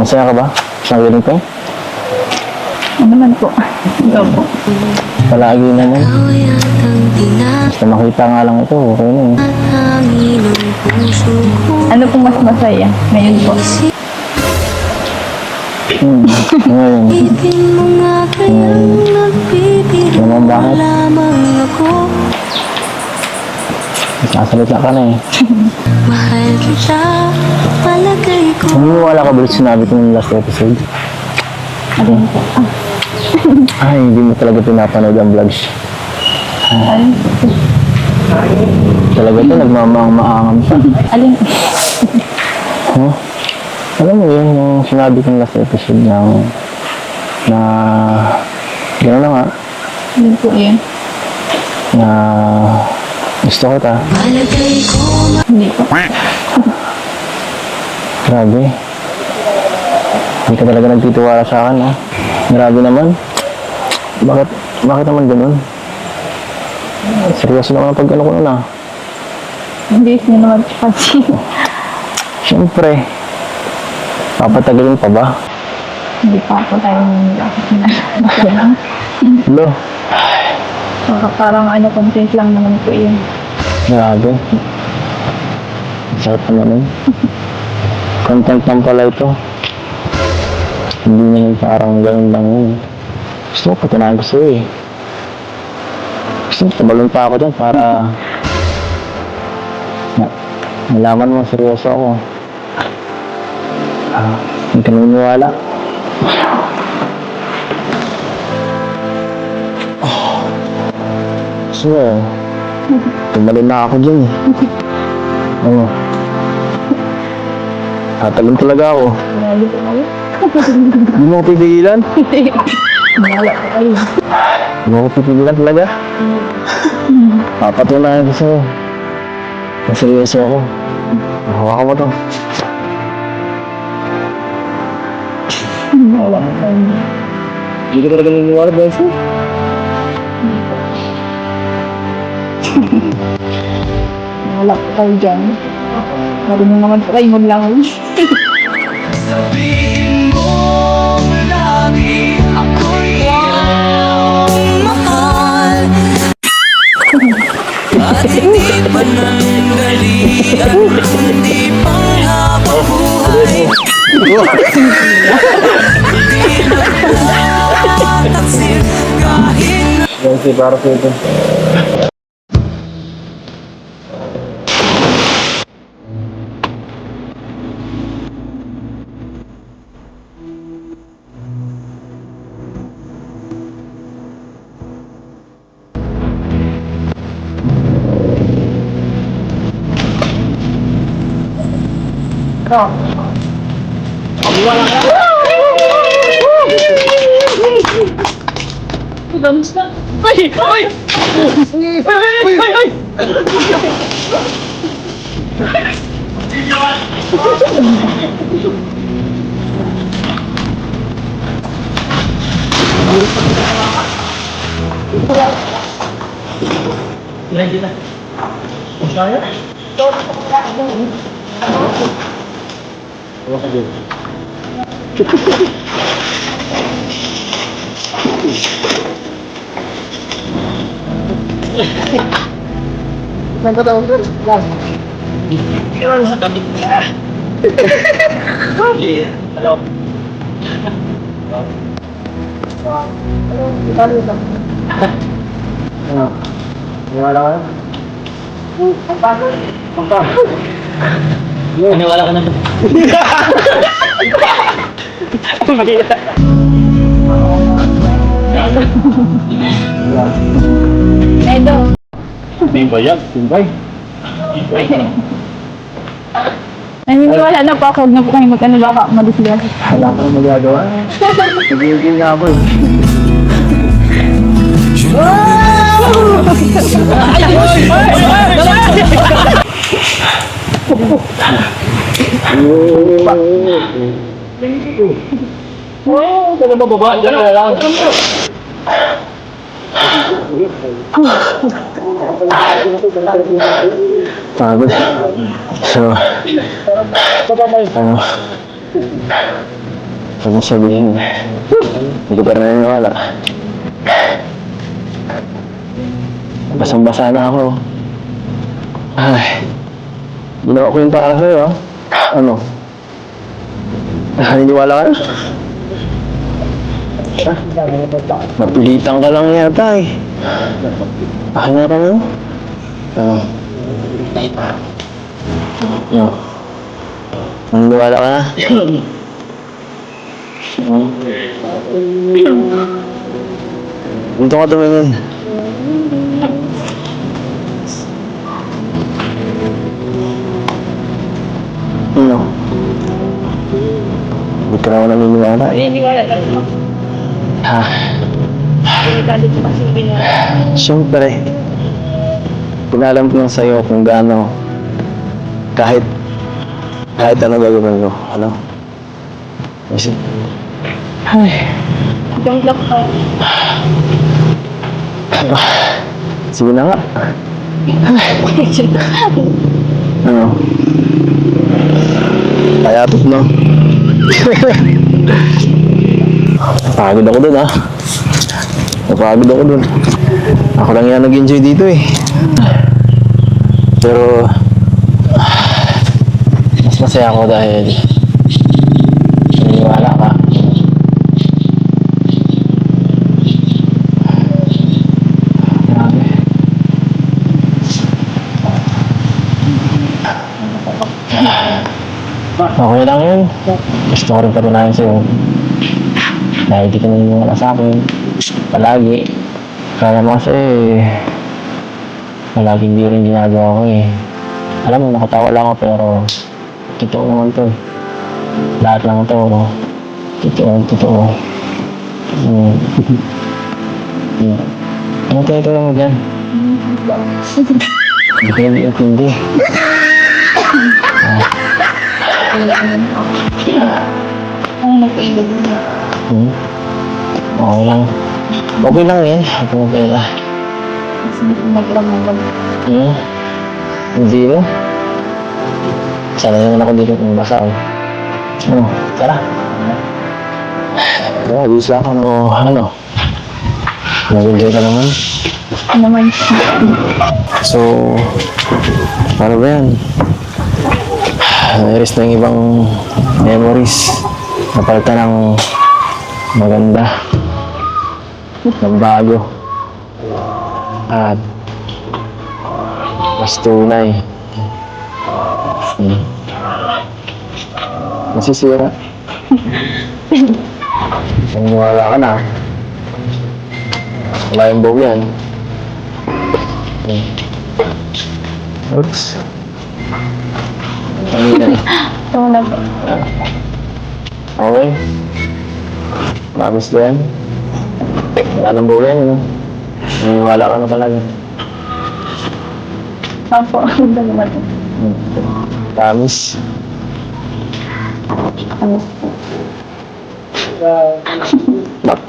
Masaya ka ba? Sa ganito? Ano naman po? Ikaw po. Palagi naman. Basta makita nga lang ito, okay na eh. Ano pong mas masaya? Ngayon po. Ngayon. Naman bakit? Nasalita ka na eh. Mahal kita, palagay ko. Naniniwala ka ba ulit sinabi ko ng last episode? Ano yun po? Ay, hindi mo talaga pinapanood ang vlogs. Alin po? Talaga ito, nagmamaang-maangam pa. Alin? Huh? Alam mo yun, yung sinabi kong last episode na gano'n na nga, Alin po yun? na gusto kita. Palagay ko. Hindi po. Grabe. Hindi ka talaga nagtitiwala sa akin, ha? Grabe naman. Bakit naman ganun? Seryoso naman ang pag-ano ko nun, ha? Hindi niyo naman kasi. Siyempre. Papatagalin pa ba? Hindi pa po tayo nangyayari. Lo, Parang ano, content lang naman po yun. grabe. Sarap naman, eh. Content lang pala ito. Hindi naman parang ganun lang yun. Gusto ko, patunayan ko sa'yo, eh. Gusto ko, tabalon pa ako dyan para malaman mo, seryoso ako. Hindi ka naniniwala. Gusto mo, tumalon na ako dyan, eh. Oo. Tatalon talaga ako. Marali po kayo? Hindi mo ako pipigilan? Hindi. Wala po kayo. Hindi mo ako pipigilan talaga? Papatunayan ko sa'yo. Seryoso ako. Hawakan mo to. Wala po kayo. Hindi ka talaga naniniwala, Bensi? Wala po kayo dyan. Marunong naman po kayo maglangon. Sabihin mo lagi ako'y iyong mahal. At hindi pa nanggalian, hindi pang habang buhay. Hindi nagtataksil kahit na Bensi, para sa'yo ito. Ay! Ay! Ay! Naniniwala ka na? Naniniwala ka na ba? Edo. Timbay yan, timbay. Naniniwala na po ako. Huwag na po kayo mag-ano baka madisgrasya. Wala ka na magagawa. Nagigil nga ako, eh. Wow! Ano ba baba? Diyan na lang. Pagod. So, ano, Huwag mo sabihin. Hindi ko pa rin naniniwala. Basang-basa na ako. Ay. Ginawa ko yung para sa'yo, ha? Ano? Naniniwala ka na? Ha? Mapilitan ka lang yata eh. Pahinga ka na? Ano? Ano? Naniniwala ka na? Dito ka tumingin. Ano? Hindi ka naman naniniwala eh. Hindi ko alam. Ha? Hindi ka dito kasi Siyempre. Pinalam ko lang sa'yo kung gaano kahit ano gagawin ko. Ano? Kasi... Ay. Don't look ka. Sige na nga. Ano? Payatot, no? Napagod ako dun, ha? Napagod ako dun. Ako lang yan nag-enjoy dito, eh. Pero... mas masaya ako dahil... naniniwala ka. Grabe. Okay lang yun. Gusto ko rin patunayan sa'yo. Dahil di ka naniniwala sa akin. Palagi. Kaya mo kasi... palagi hindi rin ginagawa ko eh. Alam mo, nakatawa lang ako pero... totoo naman to eh. Lahat lang to. Totoo. Ano tayo mo dyan? Hindi ko hindi. Ano nagpaibig mo? Okay lang. Okay lang yan. Okay lang. Kasi naglamang Hindi mo? Sana naman ako dito kung basa oh. Ano? Tara. Bisa ka no. Ano? Nag-enjoy ka naman. naman. So, ano ba yan? Nairis na yung ibang memories. Napalitan ng maganda. Ng bago. At mas tunay. Masisira. Naniniwala ka na. Wala yung bow yan. Oops. Tunag. Okay. Promise ko yan. Wala nang bow yan, ano? Naniniwala ka na talaga. Apo, ang naman. Promise. Ano? Bak.